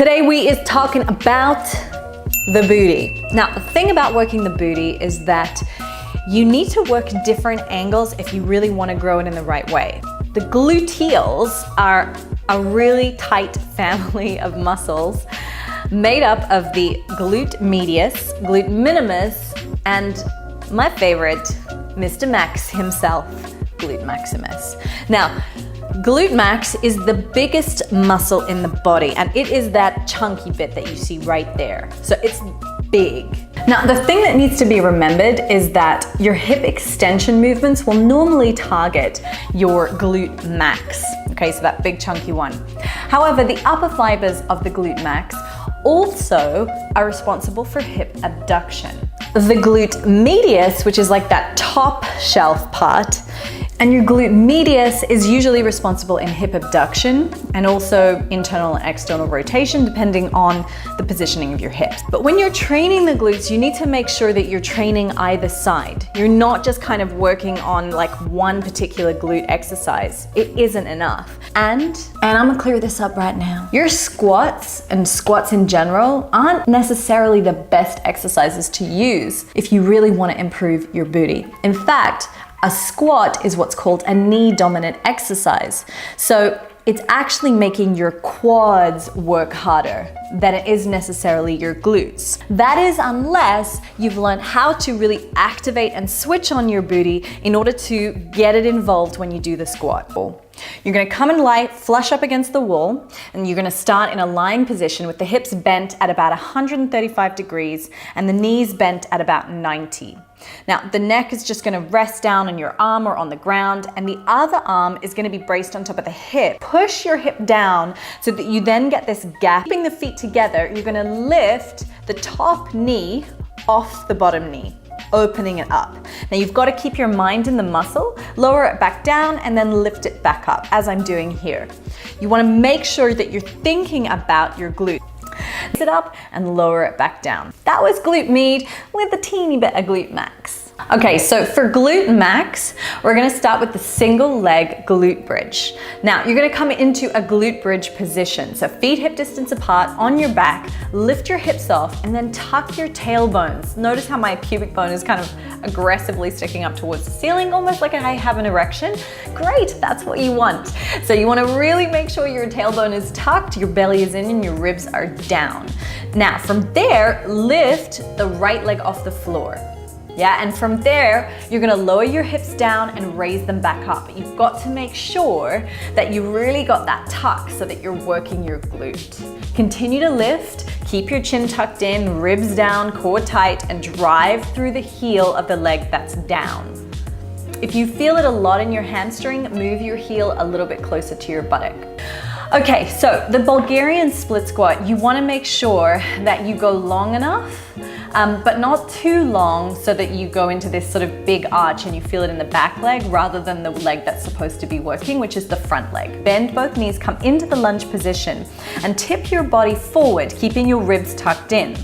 Today we is talking about the booty. Now, the thing about working the booty is that you need to work different angles if you really want to grow it in the right way. The gluteals are a really tight family of muscles made up of the glute medius, glute minimus, and my favorite, Mr. Max himself, glute maximus. Now, glute max is the biggest muscle in the body, and it is that chunky bit that you see right there. So it's big. Now, the thing that needs to be remembered is that your hip extension movements will normally target your glute max. Okay, so that big chunky one. However, the upper fibers of the glute max also are responsible for hip abduction. The glute medius, which is like that top shelf part, and your glute medius is usually responsible in hip abduction and also internal and external rotation depending on the positioning of your hips. But when you're training the glutes, you need to make sure that you're training either side. You're not just kind of working on like one particular glute exercise. It isn't enough. And I'm gonna clear this up right now. Your squats and squats in general aren't necessarily the best exercises to use if you really want to improve your booty. In fact, a squat is what's called a knee dominant exercise. So it's actually making your quads work harder than it is necessarily your glutes. That is unless you've learned how to really activate and switch on your booty in order to get it involved when you do the squat. You're gonna come and lie flush up against the wall, and you're gonna start in a lying position with the hips bent at about 135 degrees and the knees bent at about 90. Now, the neck is just gonna rest down on your arm or on the ground, and the other arm is gonna be braced on top of the hip. Push your hip down so that you then get this gap. Keeping the feet together, you're gonna lift the top knee off the bottom knee, opening it up. Now you've got to keep your mind in the muscle, lower it back down, and then lift it back up, as I'm doing here. You want to make sure that you're thinking about your glute. Lift it up and lower it back down. That was glute med with a teeny bit of glute max. Okay, so for glute max, we're gonna start with the single leg glute bridge. Now, you're gonna come into a glute bridge position. So feet hip distance apart on your back, lift your hips off, and then tuck your tailbones. Notice how my pubic bone is kind of aggressively sticking up towards the ceiling, almost like I have an erection. Great, that's what you want. So you wanna really make sure your tailbone is tucked, your belly is in, and your ribs are down. Now, from there, lift the right leg off the floor. Yeah, and from there, you're gonna lower your hips down and raise them back up. You've got to make sure that you really got that tuck so that you're working your glute. Continue to lift, keep your chin tucked in, ribs down, core tight, and drive through the heel of the leg that's down. If you feel it a lot in your hamstring, move your heel a little bit closer to your buttock. Okay, so the Bulgarian split squat, you wanna make sure that you go long enough, but not too long so that you go into this sort of big arch and you feel it in the back leg rather than the leg that's supposed to be working, which is the front leg. Bend both knees, come into the lunge position, and tip your body forward, keeping your ribs tucked in.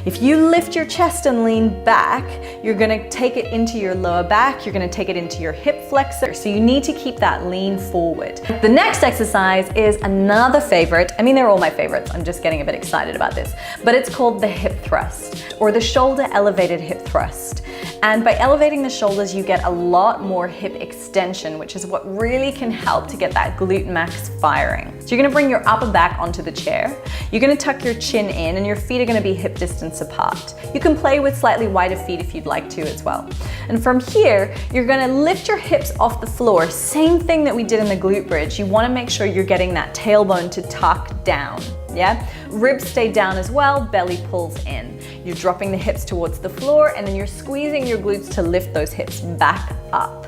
If you lift your chest and lean back, you're gonna take it into your lower back, you're gonna take it into your hip flexor, so you need to keep that lean forward. The next exercise is another favorite. I mean, they're all my favorites. I'm just getting a bit excited about this, but it's called the hip thrust, or the shoulder elevated hip thrust. And by elevating the shoulders, you get a lot more hip extension, which is what really can help to get that glute max firing. So you're gonna bring your upper back onto the chair. You're gonna tuck your chin in, and your feet are gonna be hip distance apart. You can play with slightly wider feet if you'd like to as well. And from here, you're gonna lift your hips off the floor. Same thing that we did in the glute bridge. You wanna make sure you're getting that tailbone to tuck down. Yeah, ribs stay down as well, belly pulls in. You're dropping the hips towards the floor, and then you're squeezing your glutes to lift those hips back up.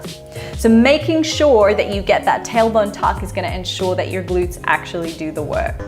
So making sure that you get that tailbone tuck is gonna ensure that your glutes actually do the work.